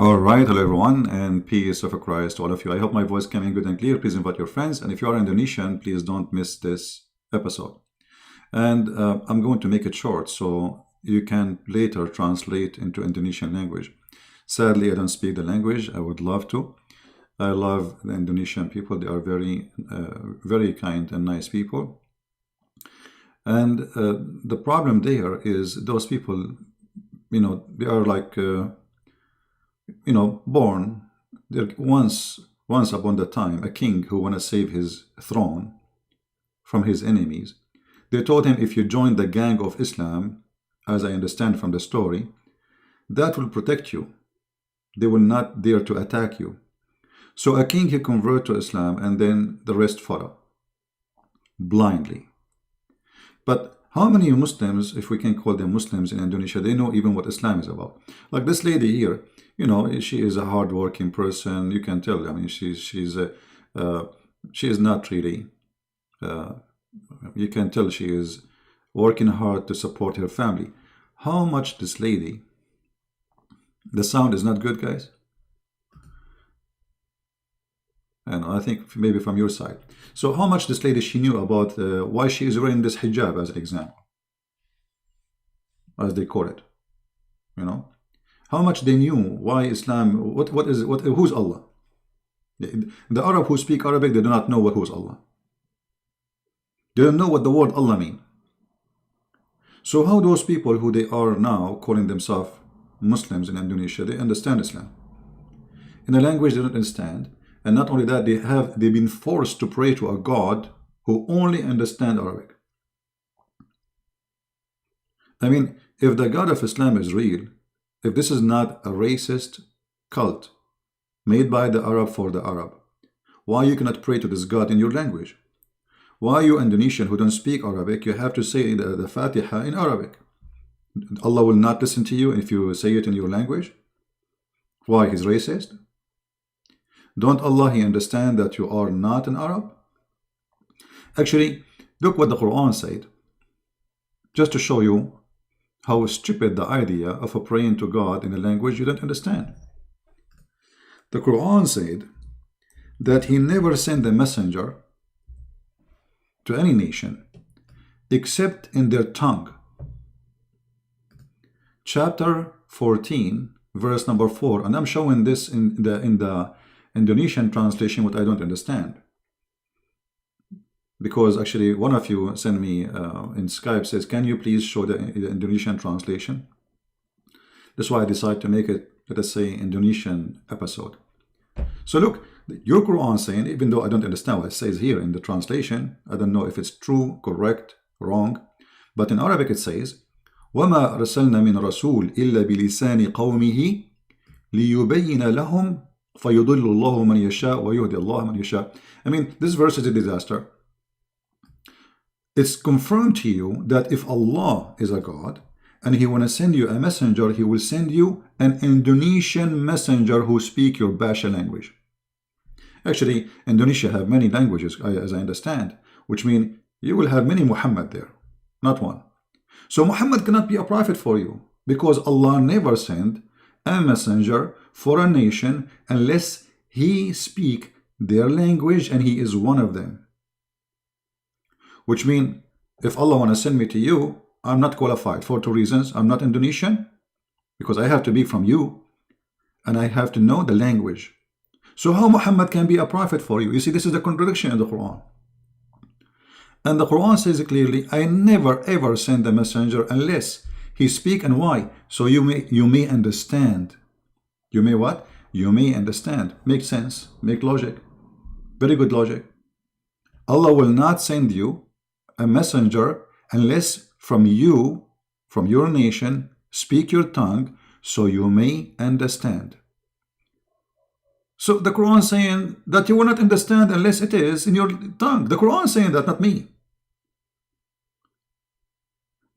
All right, hello everyone, and peace of Christ to all of you. I hope my voice came in good and clear. Please invite your friends, and if you are Indonesian, please don't miss this episode. And I'm going to make it short so you can later translate into Indonesian language. Sadly, I don't speak the language. I would love to. I love the Indonesian people. They are very kind and nice people. And the problem there is those people, they are like born. There once upon the time, a king who want to save his throne from his enemies. They told him, if you join the gang of Islam, as I understand from the story, that will protect you. They will not dare to attack you. So a king, he convert to Islam, and then the rest follow blindly. But how many Muslims, if we can call them Muslims in Indonesia, they know even what Islam is about? Like this lady here, she is a hard-working person. You can tell. I mean, she is not really. You can tell she is working hard to support her family. How much this lady? The sound is not good, guys. And I think maybe from your side. So how much this lady, she knew about why she is wearing this hijab as an example, as they call it, How much they knew why Islam, who's Allah? The Arab who speak Arabic, they do not know who's Allah. They don't know what the word Allah mean. So how those people who they are now calling themselves Muslims in Indonesia, they understand Islam. In a language they don't understand. And not only that, they've been forced to pray to a God who only understands Arabic. I mean, if the God of Islam is real, if this is not a racist cult made by the Arab for the Arab, why you cannot pray to this God in your language? Why you Indonesian who don't speak Arabic, you have to say the Fatiha in Arabic? Allah will not listen to you if you say it in your language? Why? He's racist? Don't Allah, He understand that you are not an Arab? Actually, look what the Quran said, just to show you how stupid the idea of praying to God in a language you don't understand. The Quran said that He never sent a messenger to any nation except in their tongue. Chapter 14, verse number 4, and I'm showing this in the Indonesian translation, what I don't understand, because actually one of you sent me in Skype, says, can you please show the Indonesian translation? That's why I decided to make it, let us say, Indonesian episode. So look, your Quran saying, even though I don't understand what it says here in the translation, I don't know if it's true, correct, wrong, but in Arabic it says, وَمَا أَرْسَلْنَا مِنْ رَسُولٍ إِلَّا بِلِسَانِ قَوْمِهِ لِيُبَيِّنَ لَهُمْ فَيُضِلُّ اللَّهُ مَنْ يَشَاءُ وَيُهْدِي اللَّهُ مَنْ يَشَاءُ. I mean, this verse is a disaster. It's confirmed to you that if Allah is a God and He want to send you a messenger, He will send you an Indonesian messenger who speak your Basha language. Actually, Indonesia have many languages, as I understand, which mean you will have many Muhammad there, not one. So Muhammad cannot be a prophet for you, because Allah never sent a messenger for a nation unless he speak their language and he is one of them. Which means, if Allah want to send me to you, I'm not qualified for two reasons. I'm not Indonesian, because I have to be from you, and I have to know the language. So how Muhammad can be a prophet for you? You see, this is the contradiction in the Quran. And the Quran says clearly, I never ever send a messenger unless he speak. And why? So you may understand. You may what? You may understand. Make sense. Make logic. Very good logic. Allah will not send you a messenger unless from you, from your nation, speak your tongue so you may understand. So the Quran saying that you will not understand unless it is in your tongue. The Quran saying that, not me.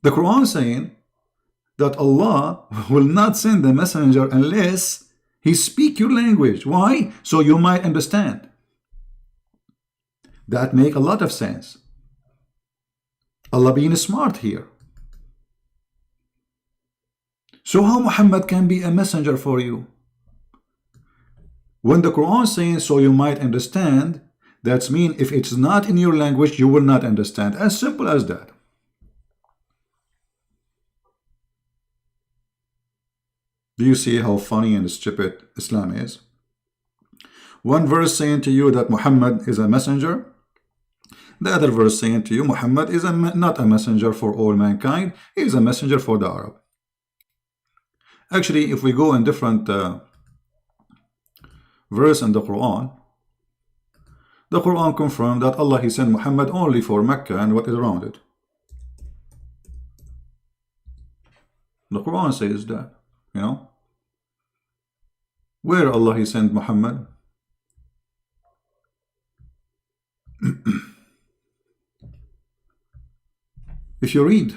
The Quran saying that Allah will not send the messenger unless he speak your language. Why? So you might understand. That make a lot of sense. Allah being smart here. So how Muhammad can be a messenger for you? When the Quran is saying so you might understand, that's mean if it's not in your language, you will not understand. As simple as that. Do you see how funny and stupid Islam is? One verse saying to you that Muhammad is a messenger, the other verse saying to you Muhammad is not a messenger for all mankind, he is a messenger for the Arab. Actually, if we go in different verse in the Quran confirmed that Allah he sent Muhammad only for Mecca and what is around it. The Quran says that, you know, where Allah he sent Muhammad. If you read,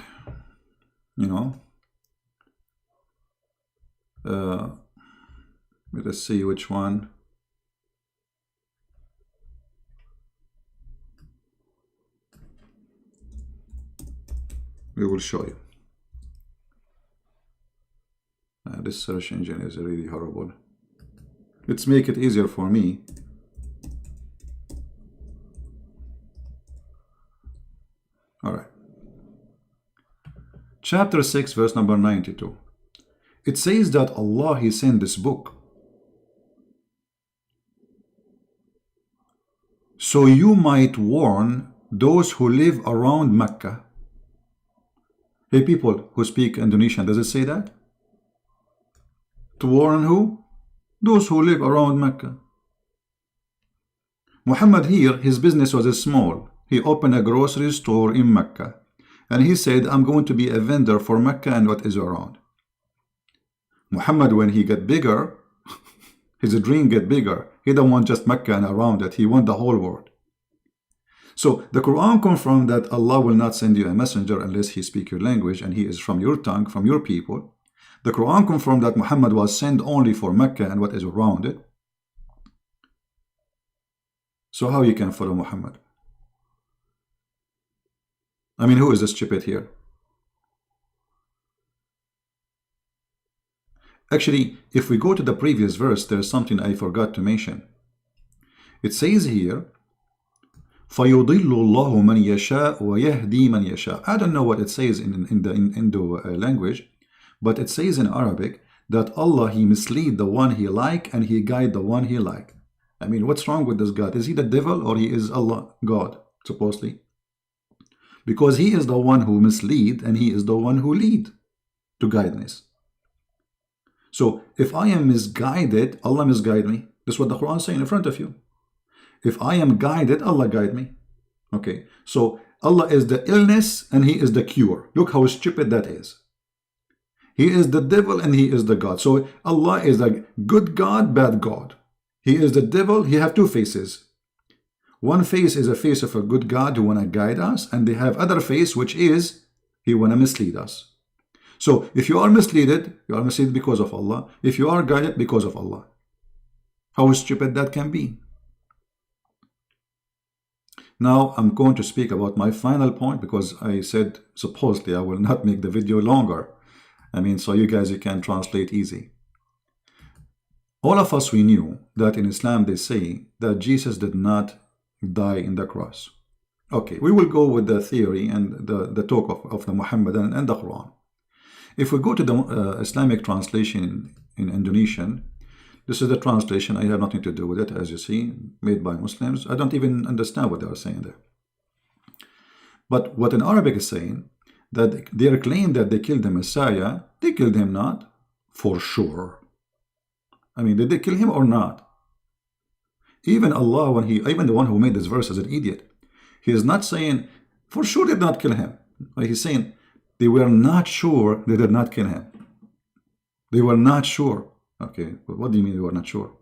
you know, let us see which one. We will show you. This search engine is really horrible. Let's make it easier for me. All right. Chapter 6, verse number 92. It says that Allah he sent this book so you might warn those who live around Mecca. Hey, people who speak Indonesian, does it say that? To warn who? Those who live around Mecca. Muhammad here, his business was small. He opened a grocery store in Mecca. And he said, I'm going to be a vendor for Mecca and what is around. Muhammad, when he got bigger, his dream get bigger. He don't want just Mecca and around it. He want the whole world. So the Quran confirmed that Allah will not send you a messenger unless he speak your language and he is from your tongue, from your people. The Quran confirmed that Muhammad was sent only for Mecca and what is around it. So how you can follow Muhammad? I mean, who is the stupid here? Actually, if we go to the previous verse, there's something I forgot to mention. It says here, فَيُضِلُّ اللَّهُ مَنْ يَشَاءُ وَيَهْدِي مَنْ يَشَاءُ. I don't know what it says in the Indo language, but it says in Arabic that Allah, he mislead the one he like and he guide the one he like. I mean, what's wrong with this God? Is he the devil or he is Allah, God, supposedly? Because he is the one who mislead and he is the one who lead to guidance. So if I am misguided, Allah misguide me. This is what the Quran is saying in front of you. If I am guided, Allah guide me. Okay, so Allah is the illness and he is the cure. Look how stupid that is. He is the devil and he is the God. So Allah is a good God, bad God. He is the devil. He have two faces. One face is a face of a good God who want to guide us, and they have other face which is he want to mislead us. So if you are misled, you are misled because of Allah. If you are guided, because of Allah. How stupid that can be. Now I'm going to speak about my final point, because I said supposedly I will not make the video longer. I mean, so you guys, you can translate easy. All of us, we knew that in Islam they say that Jesus did not die in the cross. Okay, we will go with the theory and the talk of the Muhammadan and the Quran. If we go to the Islamic translation in Indonesian, this is the translation. I have nothing to do with it, as you see, made by Muslims. I don't even understand what they are saying there. But what in Arabic is saying, that they claim that they killed the Messiah, they killed him not, for sure. I mean, did they kill him or not? Even Allah, even the one who made this verse is an idiot. He is not saying, for sure they did not kill him. He's saying, they were not sure they did not kill him. They were not sure. Okay, but what do you mean they were not sure?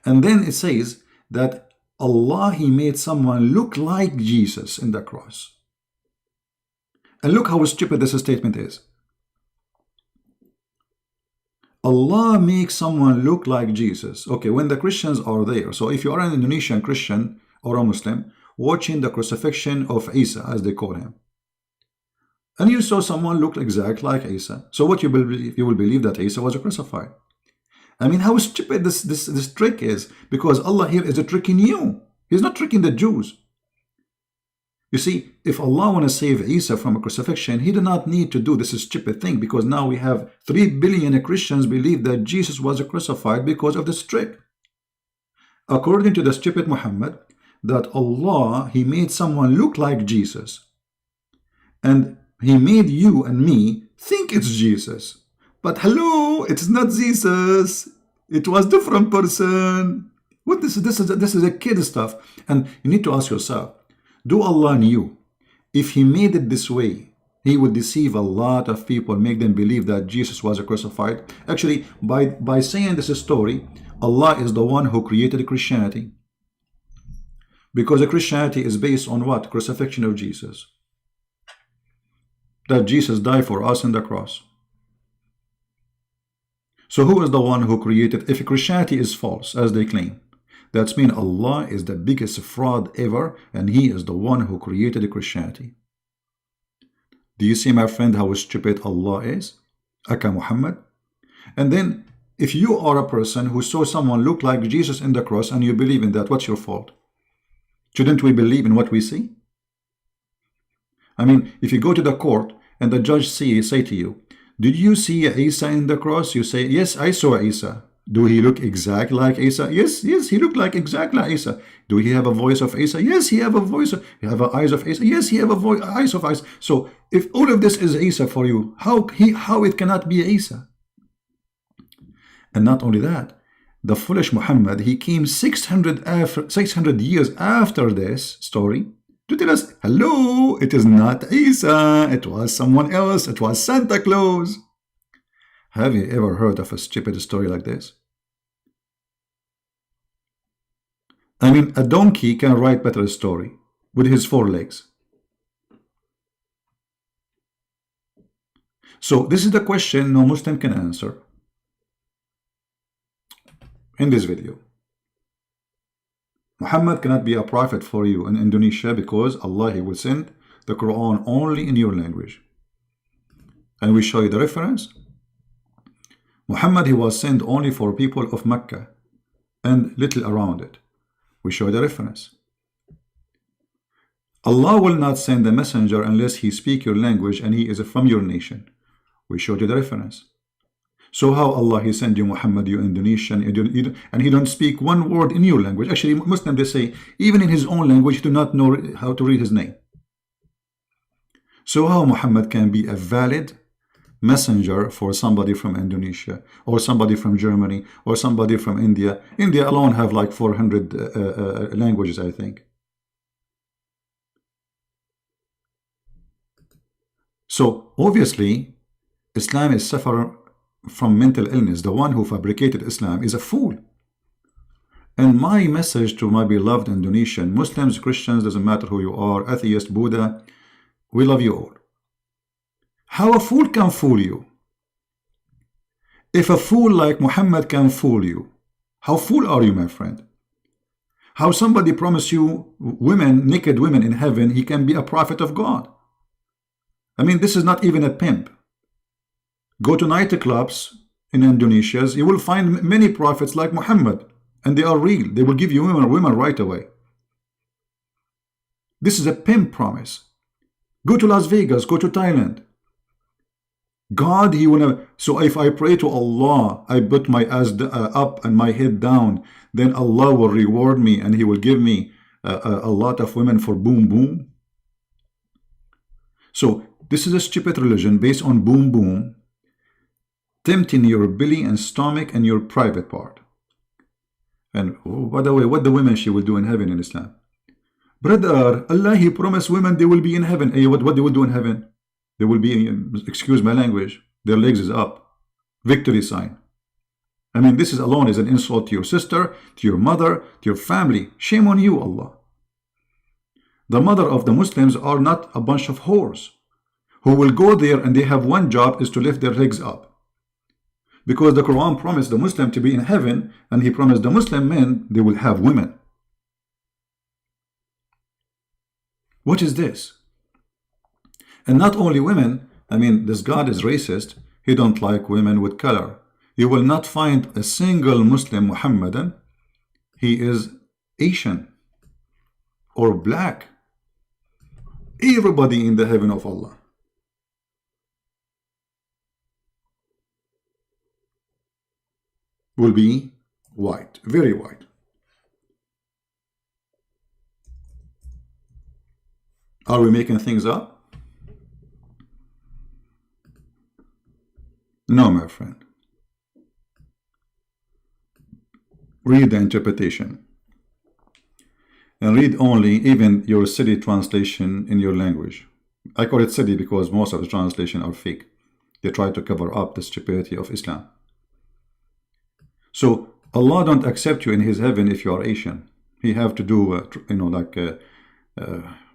And then it says that Allah, he made someone look like Jesus in the cross. And look how stupid this statement is. Allah makes someone look like Jesus. Okay, when the Christians are there, so if you are an Indonesian Christian or a Muslim watching the crucifixion of Isa, as they call him, and you saw someone look exactly like Isa, so what you will believe that Isa was crucified. I mean, how stupid this trick is, because Allah here is tricking you. He's not tricking the Jews. You see, if Allah want to save Isa from a crucifixion, he did not need to do this stupid thing, because now we have 3 billion Christians believe that Jesus was crucified because of this trick. According to the stupid Muhammad, that Allah, he made someone look like Jesus, and he made you and me think it's Jesus. But hello, it's not Jesus. It was different person. What this is a kid stuff. And you need to ask yourself, do Allah knew if he made it this way, he would deceive a lot of people, make them believe that Jesus was crucified? Actually, by saying this story, Allah is the one who created Christianity. Because Christianity is based on what? Crucifixion of Jesus. That Jesus died for us on the cross. So who is the one who created? If Christianity is false, as they claim, that means Allah is the biggest fraud ever, and he is the one who created Christianity. Do you see, my friend, how stupid Allah is? Aka Muhammad. And then, if you are a person who saw someone look like Jesus in the cross and you believe in that, what's your fault? Shouldn't we believe in what we see? I mean, if you go to the court and the judge say to you, did you see Isa in the cross? You say, yes, I saw Isa. Do he look exactly like Isa? Yes, he looked like exactly like Isa. Do he have a voice of Isa? Yes, he have a voice. He have eyes of Isa? Yes, he have a voice, eyes of Isa. So if all of this is Isa for you, how it cannot be Isa? And not only that, the foolish Muhammad, he came 600 years after this story to tell us, hello, it is not Isa, it was someone else, it was Santa Claus. Have you ever heard of a stupid story like this? I mean, a donkey can write better story with his 4 legs. So this is the question no Muslim can answer in this video. Muhammad cannot be a prophet for you in Indonesia because Allah, he will send the Quran only in your language. And we show you the reference. Muhammad, he was sent only for people of Mecca and little around it. We show the reference. Allah will not send a messenger unless he speak your language and he is from your nation. We showed you the reference. So how Allah, he send you Muhammad, you Indonesian, and he don't speak one word in your language. Actually, Muslims, they say, even in his own language, he do not know how to read his name. So how Muhammad can be a valid messenger for somebody from Indonesia, or somebody from Germany, or somebody from India? India alone have like 400 languages, I think. So obviously, Islam is suffering from mental illness. The one who fabricated Islam is a fool. And my message to my beloved Indonesian Muslims, Christians, doesn't matter who you are, atheist, Buddha, we love you all. How a fool can fool you? If a fool like Muhammad can fool you, how fool are you, my friend? How somebody promised you women, naked women in heaven, he can be a prophet of God? I mean, this is not even a pimp. Go to nightclubs in Indonesia, you will find many prophets like Muhammad, and they are real. They will give you women right away. This is a pimp promise. Go to Las Vegas, go to Thailand. God, he wanna. So if I pray to Allah, I put my ass up and my head down, then Allah will reward me and he will give me a lot of women for boom boom. So this is a stupid religion based on boom boom, tempting your belly and stomach and your private part. And oh, by the way, what the women she will do in heaven in Islam? Brother, Allah, he promised women they will be in heaven. Hey, what they will do in heaven? They will be, excuse my language, their legs is up. Victory sign. I mean, this is alone is an insult to your sister, to your mother, to your family. Shame on you, Allah. The mother of the Muslims are not a bunch of whores who will go there and they have one job is to lift their legs up. Because the Quran promised the Muslim to be in heaven, and he promised the Muslim men they will have women. What is this? And not only women, I mean, this God is racist. He don't like women with color. You will not find a single Muslim Muhammadan, he is Asian or black. Everybody in the heaven of Allah. Will be white, very white. Are we making things up? No, my friend. Read the interpretation. And read only even your city translation in your language. I call it city because most of the translation are fake. They try to cover up the stupidity of Islam. So Allah don't accept you in His heaven if you are Asian. He have to do,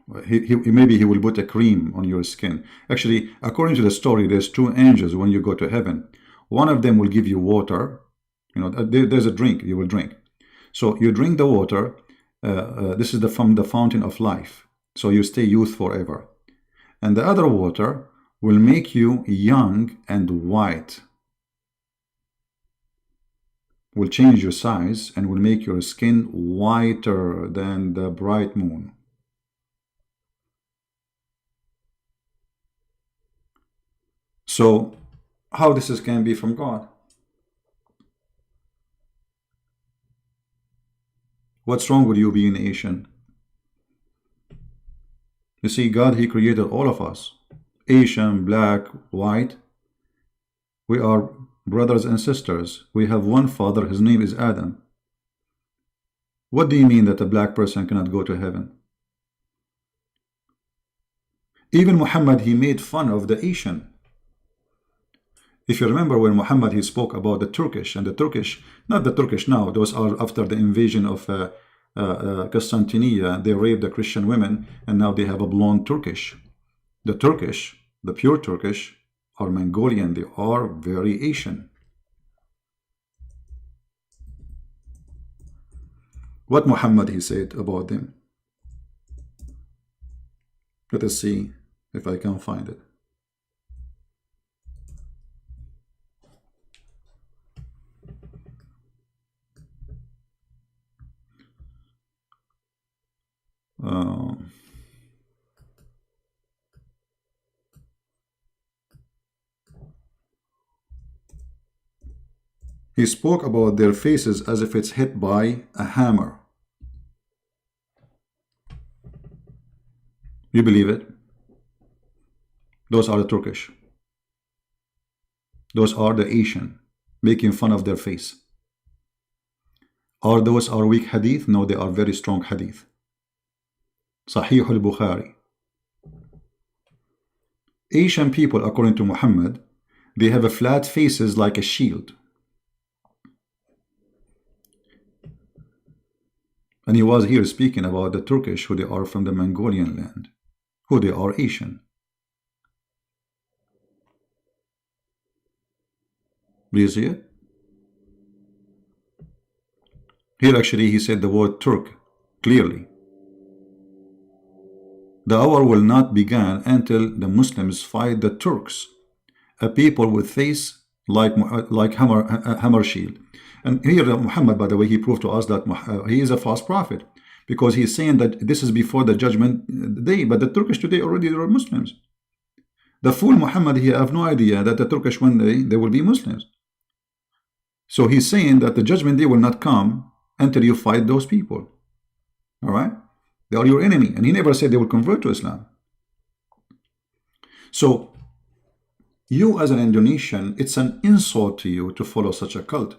maybe He will put a cream on your skin. Actually, according to the story, there's two angels when you go to heaven. One of them will give you water. There's a drink you will drink. So you drink the water. This is from the fountain of life. So you stay youth forever. And the other water will make you young and white. Will change your size and will make your skin whiter than the bright moon. So how this can be from God? What's wrong with you being Asian? You see, God, He created all of us. Asian, black, white. We are brothers and sisters. We have one father. His name is Adam. What do you mean that a black person cannot go to heaven? Even Muhammad, he made fun of the Asian. If you remember when Muhammad, he spoke about the Turkish, and the Turkish, not the Turkish now, those are after the invasion of Constantinople, they raped the Christian women, and now they have a blonde Turkish. The Turkish, the pure Turkish, are Mongolian. They are very Asian. What Muhammad, he said about them? Let us see if I can find it. He spoke about their faces as if it's hit by a hammer. You believe it? Those are the Turkish. Those are the Asian, making fun of their face. Are those weak hadith? No, they are very strong hadith. Sahih al-Bukhari. Asian people, according to Muhammad, they have a flat faces like a shield. And he was here speaking about the Turkish, who they are from the Mongolian land, who they are Asian. Do you see it? Here actually he said the word Turk clearly. The hour will not begin until the Muslims fight the Turks, a people with face like hammer shield. And here Muhammad, by the way, he proved to us that he is a false prophet, because he's saying that this is before the judgment day, but the Turkish today already are Muslims. The fool Muhammad, he have no idea that the Turkish one day they will be Muslims. So he's saying that the judgment day will not come until you fight those people. All right? They are your enemy. And he never said they will convert to Islam. So you as an Indonesian, it's an insult to you to follow such a cult.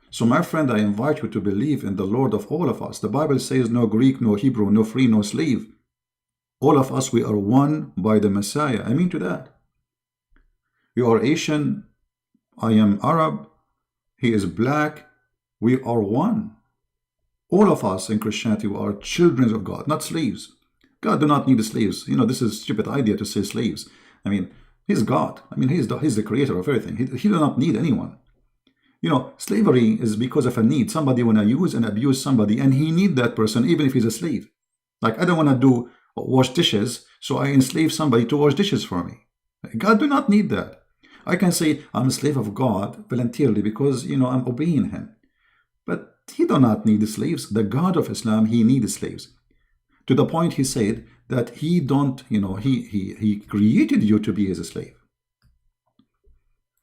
So my friend, I invite you to believe in the Lord of all of us. The Bible says no Greek, no Hebrew, no free, no slave. All of us, we are one by the Messiah. I mean to that. You are Asian. I am Arab. He is black. We are one. All of us in Christianity are children of God, not slaves. God do not need slaves. You know, this is a stupid idea to say slaves. I mean, He's God. I mean, He's the creator of everything. He do not need anyone. You know, slavery is because of a need. Somebody want to use and abuse somebody, and he need that person even if he's a slave. Like, I don't want to wash dishes, so I enslave somebody to wash dishes for me. God do not need that. I can say I'm a slave of God voluntarily because, I'm obeying him. But he do not need slaves. The God of Islam, he needs slaves. To the point he said that he don't, he created you to be his slave.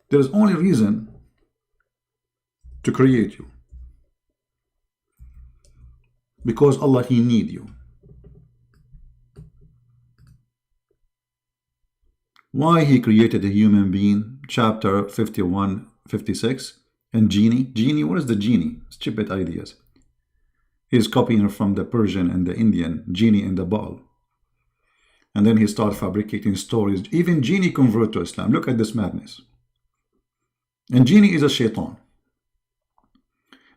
There is only reason to create you. Because Allah, he need you. Why he created a human being, chapter 51, 56, and genie, what is the genie? Stupid ideas. He's copying from the Persian and the Indian, genie in the bottle. And then he started fabricating stories. Even genie convert to Islam. Look at this madness. And genie is a shaitan.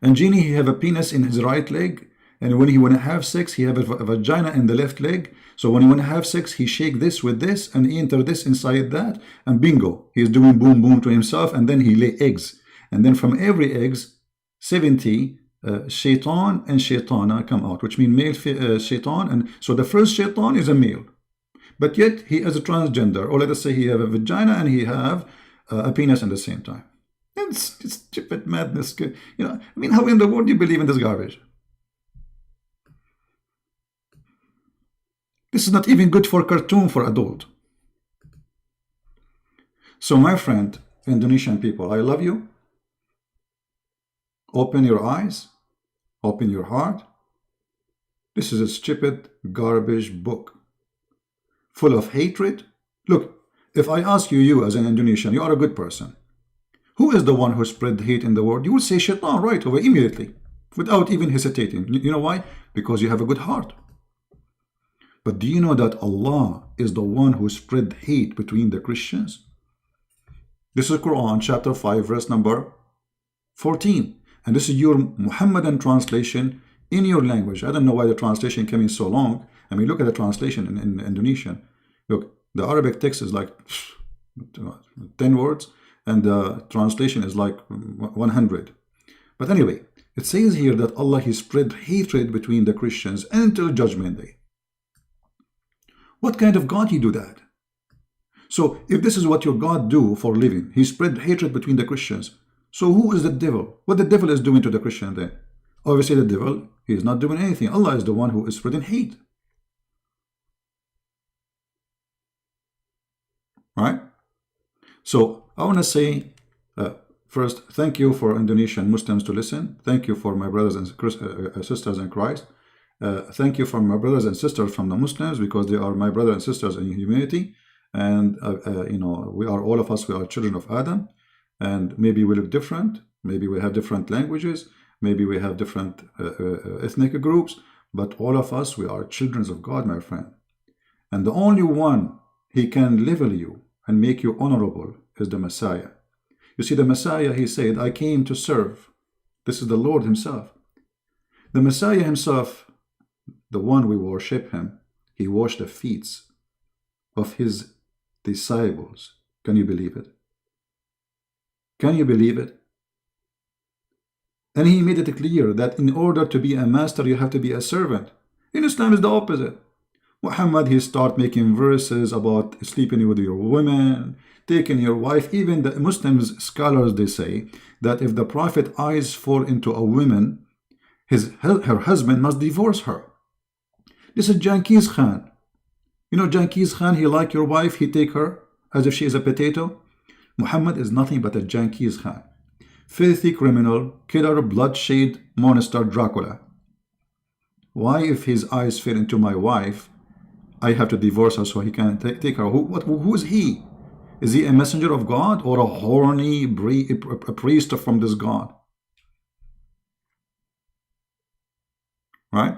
And genie, he have a penis in his right leg, and when he want to have sex, he have a vagina in the left leg. So when he want to have sex, he shake this with this and he enter this inside that, and bingo, he's doing boom boom to himself, and then he lay eggs. And then from every eggs, 70 shaitan and shaitana come out, which mean male shaitan. And so the first shaitan is a male, but yet he is a transgender, or let us say he have a vagina and he have a penis at the same time. It's stupid madness. How in the world do you believe in this garbage? This is not even good for cartoon for adult. So my friend, Indonesian people, I love you. Open your eyes. Open your heart. This is a stupid garbage book full of hatred. Look, if I ask you as an Indonesian, you are a good person. Who is the one who spread hate in the world? You will say shaitan right away immediately, without even hesitating. You know why? Because you have a good heart. But do you know that Allah is the one who spread hate between the Christians? This is Quran chapter 5 verse number 14. And this is your Muhammadan translation in your language. I don't know why the translation came in so long. Look at the translation in Indonesian. Look, the Arabic text is like 10 words and the translation is like 100. But anyway, it says here that Allah, he spread hatred between the Christians until judgment day. What kind of God he do that? So if this is what your God do for a living, he spread hatred between the Christians. So who is the devil? What the devil is doing to the Christian then? Obviously the devil, he is not doing anything. Allah is the one who is spreading hate. Right? So I want to say first, thank you for Indonesian Muslims to listen. Thank you for my brothers and sisters in Christ. Thank you for my brothers and sisters from the Muslims, because they are my brothers and sisters in humanity. And we are, all of us, we are children of Adam, and maybe we look different, maybe we have different languages, maybe we have different ethnic groups, but all of us, we are children of God, my friend. And the only one he can level you and make you honorable is the Messiah. You see, the Messiah, he said, I came to serve. This is the Lord himself. The Messiah himself, the one we worship him, he washed the feet of his disciples. Can you believe it? Can you believe it? And he made it clear that in order to be a master, you have to be a servant. In Islam is the opposite. Muhammad, he start making verses about sleeping with your women, taking your wife. Even the Muslims scholars, they say that if the Prophet eyes fall into a woman, her husband must divorce her. This is Genghis Khan. You know Genghis Khan, he like your wife, he take her as if she is a potato. Muhammad is nothing but a Genghis Khan. Filthy criminal, killer, bloodshed, monster, Dracula. Why, if his eyes fell into my wife, I have to divorce her so he can take her? Who is he? Is he a messenger of God or a horny a priest from this God? Right?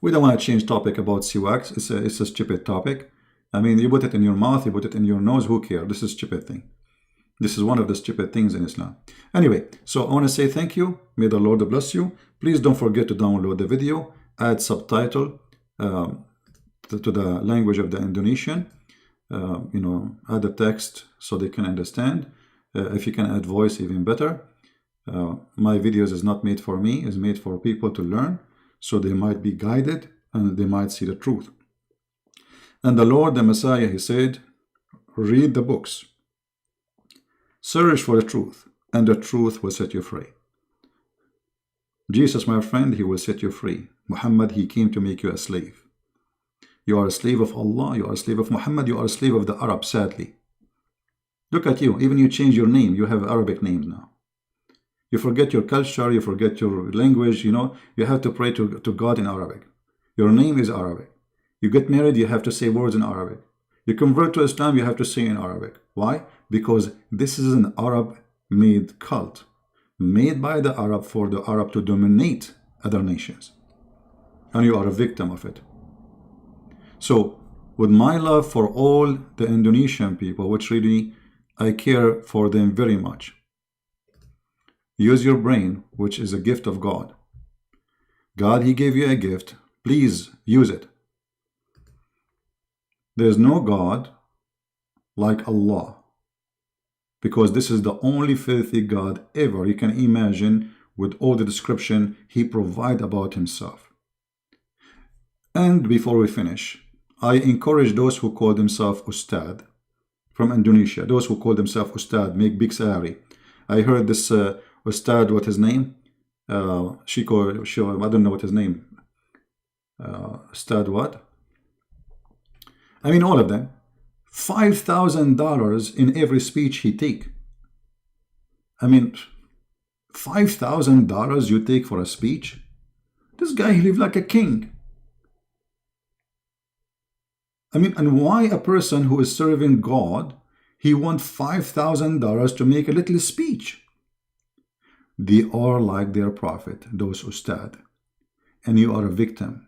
We don't want to change topic about siwak. It's a stupid topic. You put it in your mouth, you put it in your nose, who cares? This is a stupid thing. This is one of the stupid things in Islam. Anyway, so I want to say thank you. May the Lord bless you. Please don't forget to download the video, add subtitle to the language of the Indonesian. Add the text so they can understand. If you can add voice, even better. My videos is not made for me, it's made for people to learn, so they might be guided and they might see the truth. And the Lord, the Messiah, he said, read the books. Search for the truth, and the truth will set you free. Jesus, my friend, he will set you free. Muhammad, he came to make you a slave. You are a slave of Allah, you are a slave of Muhammad, you are a slave of the Arab, sadly. Look at you, even you change your name, you have Arabic names now. You forget your culture, you forget your language, you know, you have to pray to God in Arabic. Your name is Arabic. You get married, you have to say words in Arabic. You convert to Islam, you have to say in Arabic. Why? Because this is an Arab-made cult, made by the Arab for the Arab to dominate other nations. And you are a victim of it. So, with my love for all the Indonesian people, which really I care for them very much, use your brain, which is a gift of God. God, he gave you a gift. Please use it. There is no God like Allah, because this is the only filthy God ever you can imagine, with all the description he provides about himself. And before we finish, I encourage those who call themselves Ustad from Indonesia, those who call themselves Ustad, make big salary. I heard this Ustad, what his name? I don't know what his name. Ustad what? I mean, all of them. $5,000 in every speech he take. I mean, $5,000 you take for a speech? This guy, he live like a king. I mean, and why a person who is serving God, he wants $5,000 to make a little speech? They are like their prophet, those Ustad, and you are a victim.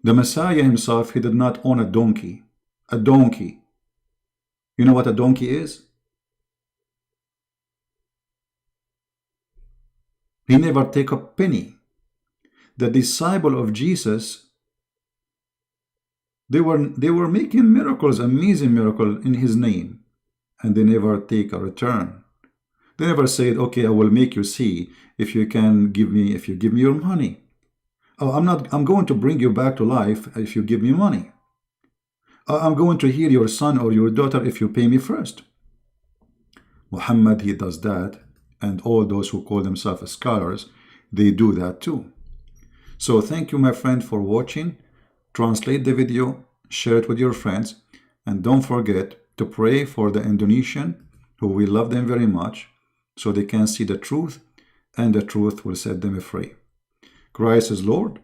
The Messiah himself, he did not own a donkey. A donkey. You know what a donkey is? He never take a penny. The disciple of Jesus, they were making miracles, amazing miracle in his name, and they never take a return. They never said, okay, I will make you see if you give me your money. Oh, I'm going to bring you back to life if you give me money. I'm going to heal your son or your daughter if you pay me first. Muhammad, he does that, and all those who call themselves scholars, they do that too. So thank you, my friend, for watching. Translate the video, share it with your friends, and don't forget to pray for the Indonesian, who we love them very much, so they can see the truth, and the truth will set them free. Christ is Lord,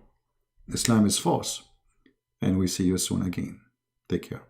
Islam is false, and we see you soon again. Take care.